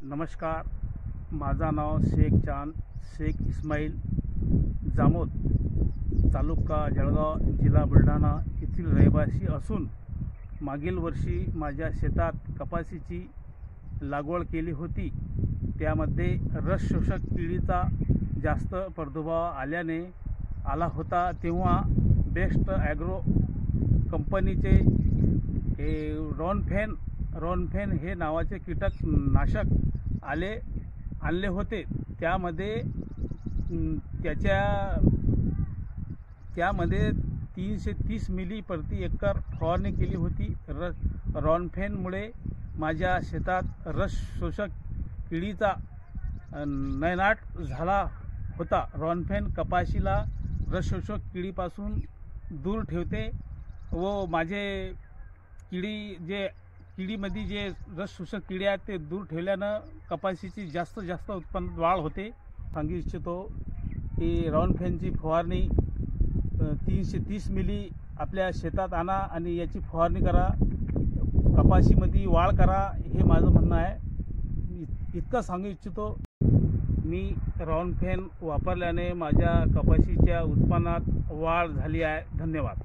नमस्कार, माझा नाव शेख चांद शेख इस्माईल जामोद, तालुका जळगाव, जिल्हा बुलढाणा येथील रहिवासी असून मागील वर्षी माझ्या शेतात कपाशीची लागवड केली होती। त्यामध्ये रस शोषक किडीचा जास्त प्रादुर्भाव आला होता। तेव्हा बेस्ट ॲग्रो कंपनीचे रॉनफेन हे नावाचे कीटकनाशक आणले होते। त्यामध्ये 330 मिली प्रति एकर फवारणी केली होती। रॉनफेनमुळे माझ्या शेतात रस शोषक किडीचा नायनाट झाला होता। रॉनफेन कपाशीला रस शोषक किडीपासून दूर ठेवते व माझे किडीमध्ये जे रस शोषक किडे आहेत ते दूर ठेवल्यानं कपाशीची जास्त उत्पन्न वाढ होते। सांगू इच्छितो की रॉनफेनची फवारणी 330 मिली आपल्या शेतात आणा आणि याची फवारणी करा, कपाशीमध्ये वाढ करा, हे माझं म्हणणं आहे। इतकं सांगू इच्छितो। मी रॉनफेन वापरल्याने माझ्या कपाशीच्या उत्पन्नात वाढ झाली आहे। धन्यवाद।